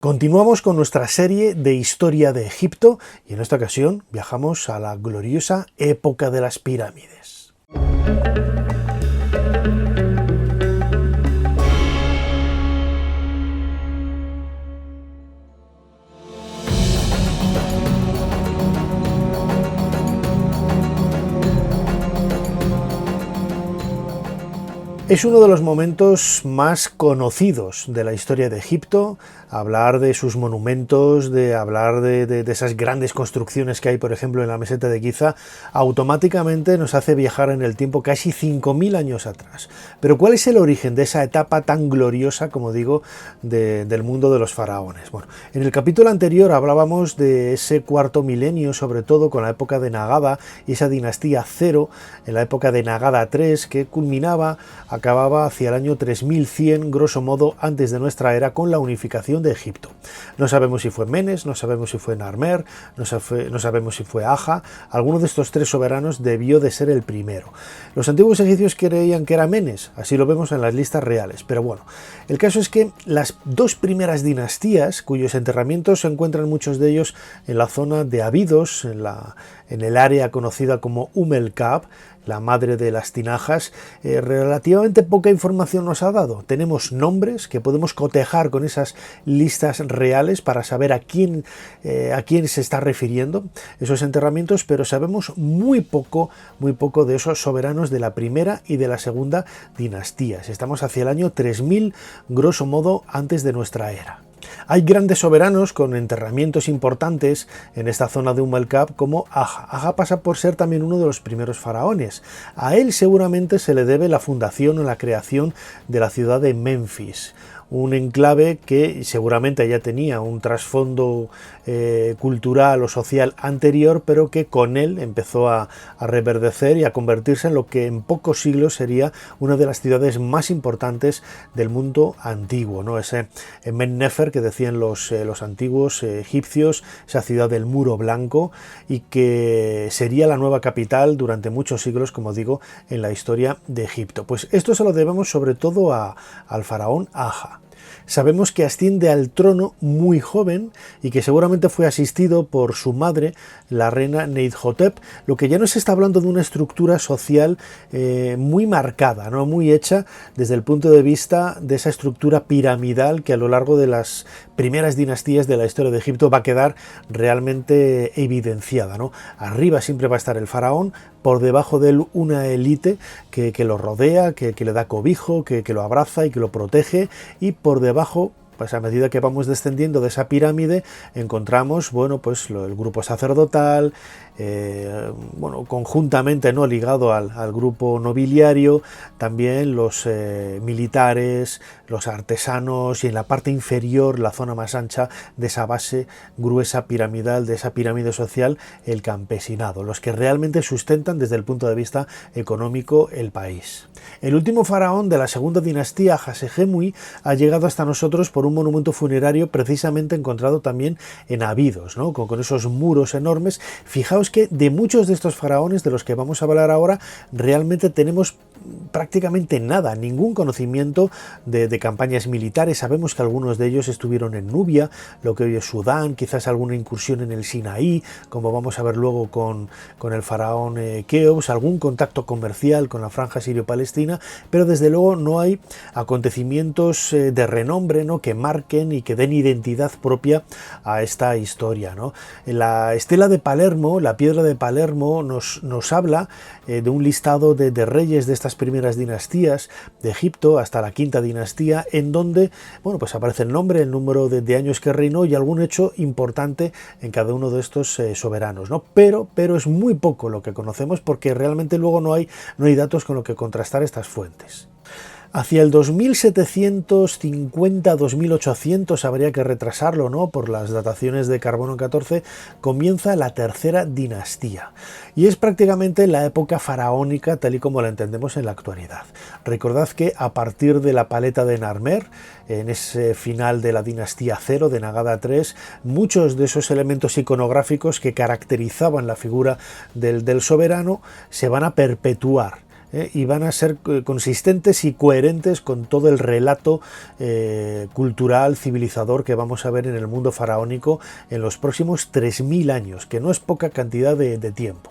Continuamos con nuestra serie de historia de Egipto y en esta ocasión viajamos a la gloriosa época de las pirámides. Es uno de los momentos más conocidos de la historia de Egipto, hablar de sus monumentos, de hablar de esas grandes construcciones que hay, por ejemplo, en la meseta de Giza, automáticamente nos hace viajar en el tiempo casi 5.000 años atrás. Pero ¿cuál es el origen de esa etapa tan gloriosa, como digo, del mundo de los faraones? Bueno, en el capítulo anterior hablábamos de ese cuarto milenio, sobre todo con la época de Nagada y esa dinastía Cero, en la época de Nagada III, que acababa hacia el año 3100, grosso modo, antes de nuestra era, con la unificación de Egipto. No sabemos si fue Menes, no sabemos si fue Narmer, no sabemos si fue Aja. Alguno de estos tres soberanos debió de ser el primero. Los antiguos egipcios creían que era Menes, así lo vemos en las listas reales, pero bueno, el caso es que las dos primeras dinastías, cuyos enterramientos se encuentran muchos de ellos en la zona de Abidos, en el área conocida como El Kab, la madre de las tinajas, relativamente poca información nos ha dado. Tenemos nombres que podemos cotejar con esas listas reales para saber a quién se está refiriendo esos enterramientos, pero sabemos muy poco de esos soberanos de la primera y de la segunda dinastías. Estamos hacia el año 3000, grosso modo, antes de nuestra era. Hay grandes soberanos con enterramientos importantes en esta zona de Kab como Aja. Aja pasa por ser también uno de los primeros faraones. A él seguramente se le debe la fundación o la creación de la ciudad de Menfis, un enclave que seguramente ya tenía un trasfondo cultural o social anterior, pero que con él empezó a reverdecer y a convertirse en lo que en pocos siglos sería una de las ciudades más importantes del mundo antiguo, ¿no? Ese Men-Nefer que decían los antiguos egipcios, esa ciudad del muro blanco, y que sería la nueva capital durante muchos siglos, como digo, en la historia de Egipto. Pues esto se lo debemos sobre todo al faraón Aja. Sabemos que asciende al trono muy joven y que seguramente fue asistido por su madre, la reina Neidhotep, lo que ya nos está hablando de una estructura social muy marcada, ¿no? Muy hecha desde el punto de vista de esa estructura piramidal que a lo largo de las primeras dinastías de la historia de Egipto va a quedar realmente evidenciada, ¿no? Arriba siempre va a estar el faraón, por debajo de él una élite que lo rodea, que le da cobijo, que lo abraza y que lo protege, y por debajo, pues a medida que vamos descendiendo de esa pirámide, encontramos, bueno, pues el grupo sacerdotal, conjuntamente, ¿no?, ligado al grupo nobiliario, también los militares, los artesanos, y en la parte inferior, la zona más ancha de esa base gruesa piramidal, de esa pirámide social, el campesinado, los que realmente sustentan desde el punto de vista económico el país. El último faraón de la segunda dinastía, Hasehemui, ha llegado hasta nosotros por un monumento funerario precisamente encontrado también en Abidos, ¿no?, con esos muros enormes. Fijaos que de muchos de estos faraones de los que vamos a hablar ahora realmente tenemos prácticamente nada, ningún conocimiento de campañas militares. Sabemos que algunos de ellos estuvieron en Nubia, lo que hoy es Sudán, quizás alguna incursión en el Sinaí, como vamos a ver luego con el faraón Keops, algún contacto comercial con la franja sirio-palestina, pero desde luego no hay acontecimientos de renombre, ¿no?, que marquen y que den identidad propia a esta historia, ¿no? La estela de Palermo, la piedra de Palermo, nos habla de un listado de reyes de estas primeras dinastías de Egipto hasta la quinta dinastía, en donde, bueno, pues aparece el nombre, el número de años que reinó y algún hecho importante en cada uno de estos soberanos, ¿no? Pero es muy poco lo que conocemos, porque realmente luego no hay datos con lo que contrastar estas fuentes. Hacia el 2750-2800, habría que retrasarlo, ¿no?, por las dataciones de carbono 14, comienza la tercera dinastía. Y es prácticamente la época faraónica tal y como la entendemos en la actualidad. Recordad que a partir de la paleta de Narmer, en ese final de la dinastía Cero, de Nagada III, muchos de esos elementos iconográficos que caracterizaban la figura del soberano se van a perpetuar y van a ser consistentes y coherentes con todo el relato cultural, civilizador que vamos a ver en el mundo faraónico en los próximos 3000 años, que no es poca cantidad de tiempo.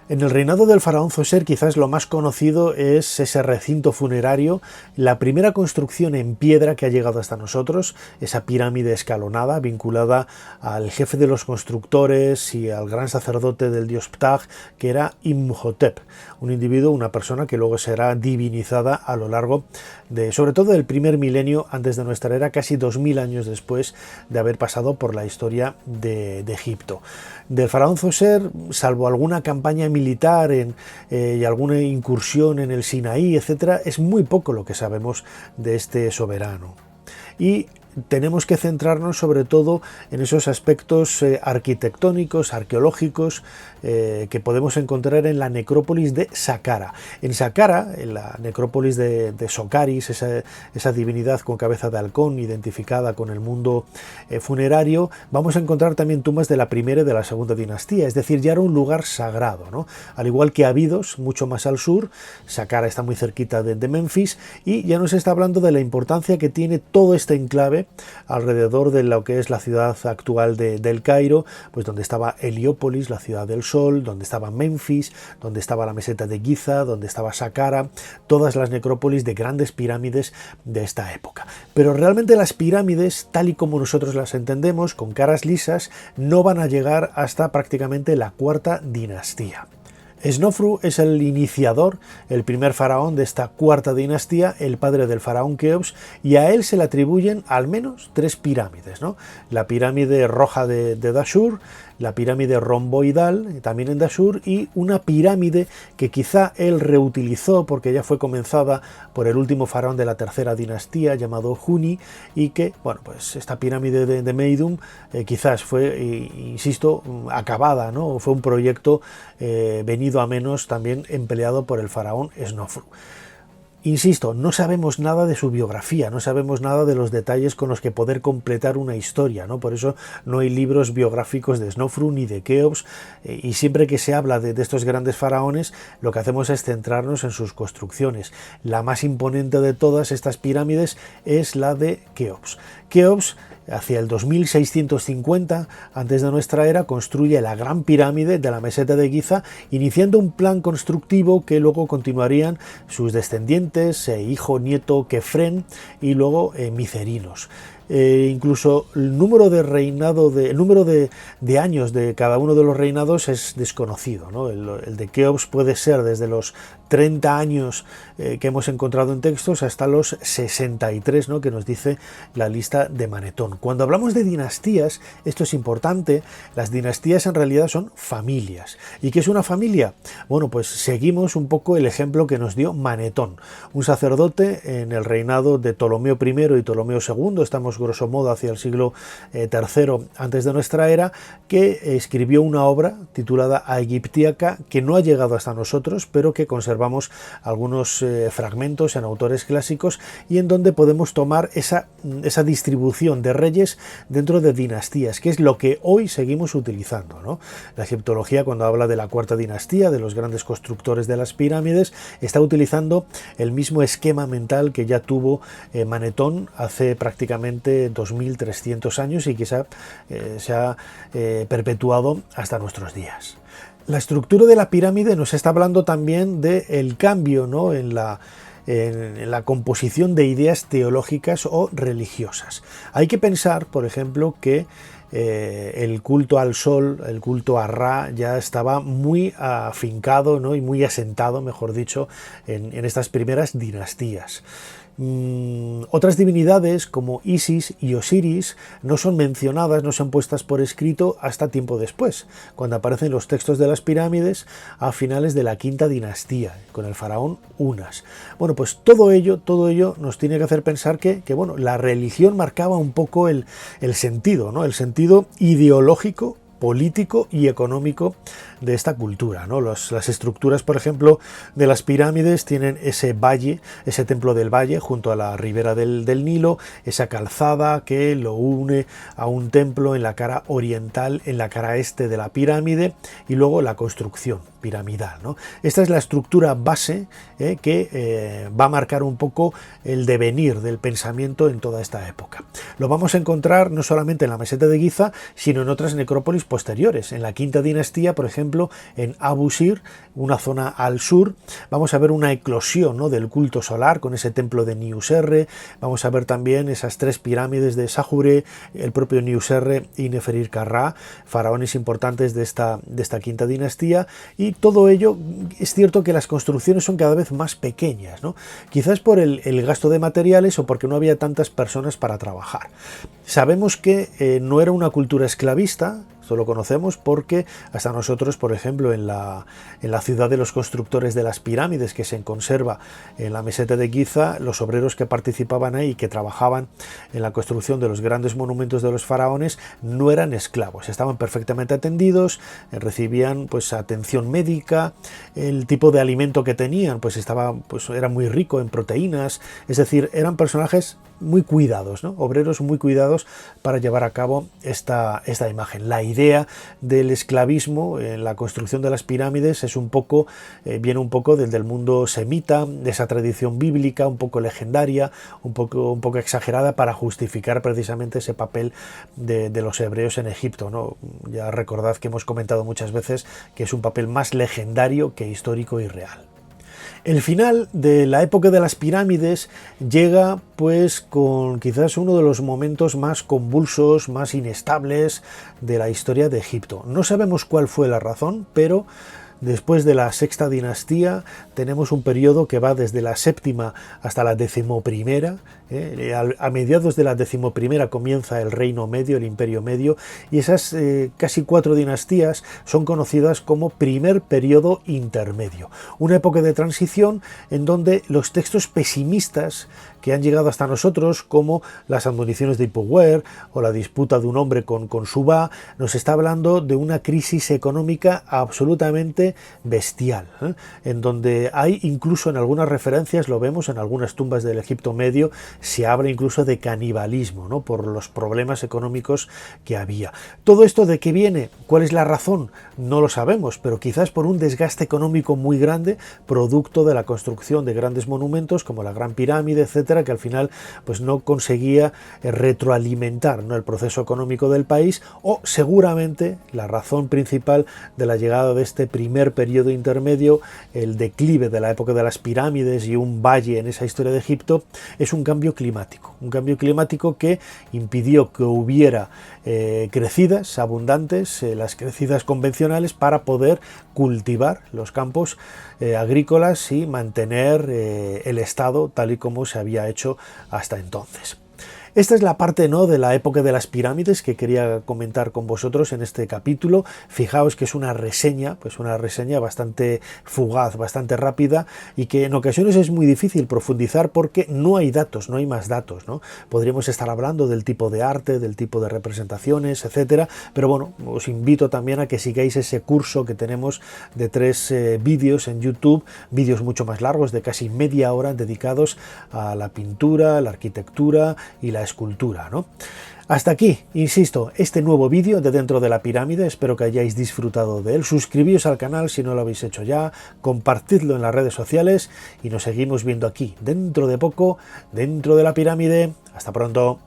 En el reinado del faraón Zoser quizás lo más conocido es ese recinto funerario, la primera construcción en piedra que ha llegado hasta nosotros, esa pirámide escalonada vinculada al jefe de los constructores y al gran sacerdote del dios Ptah, que era Imhotep, un individuo, una persona que luego será divinizada a lo largo de, sobre todo, del primer milenio antes de nuestra era, casi 2000 años después de haber pasado por la historia de Egipto. Del faraón Zoser, salvo alguna campaña militar y alguna incursión en el Sinaí, etc., es muy poco lo que sabemos de este soberano. Y tenemos que centrarnos sobre todo en esos aspectos arquitectónicos, arqueológicos, que podemos encontrar en la necrópolis de Saqqara. En Saqqara, en la necrópolis de Socaris, esa divinidad con cabeza de halcón identificada con el mundo funerario, vamos a encontrar también tumbas de la primera y de la segunda dinastía, es decir, ya era un lugar sagrado, ¿no? Al igual que Abidos, mucho más al sur, Saqqara está muy cerquita de Memphis, y ya nos está hablando de la importancia que tiene todo este enclave alrededor de lo que es la ciudad actual del Cairo, pues donde estaba Heliópolis, la ciudad del sol, donde estaba Memphis, donde estaba la meseta de Giza, donde estaba Saqqara, todas las necrópolis de grandes pirámides de esta época. Pero realmente las pirámides, tal y como nosotros las entendemos, con caras lisas, no van a llegar hasta prácticamente la cuarta dinastía. Snofru es el iniciador, el primer faraón de esta cuarta dinastía, el padre del faraón Keops, y a él se le atribuyen al menos 3 pirámides, ¿no? La pirámide roja de Dashur, la pirámide romboidal, también en Dashur, y una pirámide que quizá él reutilizó porque ya fue comenzada por el último faraón de la tercera dinastía llamado Huni, y que, bueno, pues esta pirámide de Meidum quizás fue, insisto, acabada, ¿no? Fue un proyecto venido a menos, también empleado por el faraón Snofru. Insisto, no sabemos nada de su biografía, no sabemos nada de los detalles con los que poder completar una historia, ¿no? Por eso no hay libros biográficos de Snofru ni de Keops, y siempre que se habla de estos grandes faraones, lo que hacemos es centrarnos en sus construcciones. La más imponente de todas estas pirámides es la de Keops. Keops, hacia el 2650 antes de nuestra era, construye la gran pirámide de la meseta de Giza, iniciando un plan constructivo que luego continuarían sus descendientes, hijo, nieto Kefren, y luego Micerinos. Incluso el número de años de cada uno de los reinados es desconocido, ¿no? El de Keops puede ser desde los 30 años que hemos encontrado en textos hasta los 63, ¿no? Que nos dice la lista de Manetón. Cuando hablamos de dinastías, esto es importante, las dinastías en realidad son familias. ¿Y qué es una familia? Bueno, pues seguimos un poco el ejemplo que nos dio Manetón, un sacerdote en el reinado de Ptolomeo I y Ptolomeo II, estamos grosso modo hacia el siglo III antes de nuestra era, que escribió una obra titulada Aegyptiaca, que no ha llegado hasta nosotros, pero que conservamos algunos fragmentos en autores clásicos, y en donde podemos tomar esa distribución de reyes dentro de dinastías, que es lo que hoy seguimos utilizando, ¿no? La egiptología, cuando habla de la cuarta dinastía, de los grandes constructores de las pirámides, está utilizando el mismo esquema mental que ya tuvo Manetón hace prácticamente 2300 años, y quizá se ha perpetuado hasta nuestros días. La estructura de la pirámide nos está hablando también del cambio, ¿no? en la composición de ideas teológicas o religiosas. Hay que pensar, por ejemplo, que el culto al sol, el culto a Ra, ya estaba muy afincado, ¿no? Y muy asentado, mejor dicho, en estas primeras dinastías. Otras divinidades como Isis y Osiris no son mencionadas, no son puestas por escrito hasta tiempo después, cuando aparecen los textos de las pirámides a finales de la quinta dinastía, con el faraón Unas. Bueno, pues todo ello nos tiene que hacer pensar que bueno, la religión marcaba un poco el sentido, ¿no? El sentido ideológico, político y económico de esta cultura, ¿no? Las estructuras, por ejemplo, de las pirámides tienen ese valle, ese templo del valle junto a la ribera del Nilo, esa calzada que lo une a un templo en la cara oriental, en la cara este de la pirámide, y luego la construcción. piramidal, ¿no? Esta es la estructura base que va a marcar un poco el devenir del pensamiento en toda esta época. Lo vamos a encontrar no solamente en la meseta de Giza, sino en otras necrópolis posteriores. En la quinta dinastía, por ejemplo, en Abu Sir, una zona al sur, vamos a ver una eclosión, ¿no?, del culto solar con ese templo de Niuserre. Vamos a ver también esas tres pirámides de Sahure, el propio Niuserre y Neferir-Karra, faraones importantes de esta quinta dinastía, y todo ello es cierto que las construcciones son cada vez más pequeñas, ¿no? Quizás por el gasto de materiales o porque no había tantas personas para trabajar. Sabemos que no era una cultura esclavista. Esto lo conocemos porque hasta nosotros, por ejemplo, en la ciudad de los constructores de las pirámides, que se conserva en la meseta de Giza, los obreros que participaban ahí, que trabajaban en la construcción de los grandes monumentos de los faraones, no eran esclavos, estaban perfectamente atendidos, recibían pues atención médica, el tipo de alimento que tenían pues era muy rico en proteínas, es decir, eran personajes muy cuidados, ¿no? Obreros muy cuidados para llevar a cabo esta imagen. La idea del esclavismo en la construcción de las pirámides es viene un poco del mundo semita, de esa tradición bíblica, un poco legendaria, un poco exagerada para justificar precisamente ese papel de los hebreos en Egipto, ¿no? Ya recordad que hemos comentado muchas veces que es un papel más legendario que histórico y real. El final de la época de las pirámides llega pues con quizás uno de los momentos más convulsos, más inestables de la historia de Egipto. No sabemos cuál fue la razón, pero después de la sexta dinastía tenemos un periodo que va desde la séptima hasta la decimoprimera. A mediados de la decimoprimera comienza el Reino Medio, el Imperio Medio, y esas casi 4 dinastías son conocidas como primer periodo intermedio. Una época de transición en donde los textos pesimistas que han llegado hasta nosotros, como las admoniciones de Hippower o la disputa de un hombre con Subá, nos está hablando de una crisis económica absolutamente bestial, en donde hay incluso en algunas referencias, lo vemos en algunas tumbas del Egipto Medio, se habla incluso de canibalismo, ¿no?, por los problemas económicos que había. ¿Todo esto de qué viene? ¿Cuál es la razón? No lo sabemos, pero quizás por un desgaste económico muy grande, producto de la construcción de grandes monumentos como la Gran Pirámide, etcétera, que al final pues no conseguía retroalimentar, ¿no?, el proceso económico del país, o seguramente la razón principal de la llegada de este primer periodo intermedio, el declive de la época de las pirámides y un valle en esa historia de Egipto, es un cambio climático que impidió que hubiera crecidas abundantes, las crecidas convencionales, para poder cultivar los campos agrícolas y mantener el estado tal y como se había hecho hasta entonces. Esta es la parte, ¿no?, de la época de las pirámides que quería comentar con vosotros en este capítulo. Fijaos que es una reseña bastante fugaz, bastante rápida, y que en ocasiones es muy difícil profundizar porque no hay datos, no hay más datos, ¿no? Podríamos estar hablando del tipo de arte, del tipo de representaciones, etcétera, pero bueno, os invito también a que sigáis ese curso que tenemos de 3 vídeos en YouTube, vídeos mucho más largos, de casi media hora, dedicados a la pintura, la arquitectura y la escultura, ¿no? Hasta aquí, insisto, este nuevo vídeo de Dentro de la Pirámide. Espero que hayáis disfrutado de él. Suscribíos al canal si no lo habéis hecho ya, compartidlo en las redes sociales y nos seguimos viendo aquí dentro de poco, Dentro de la Pirámide. Hasta pronto.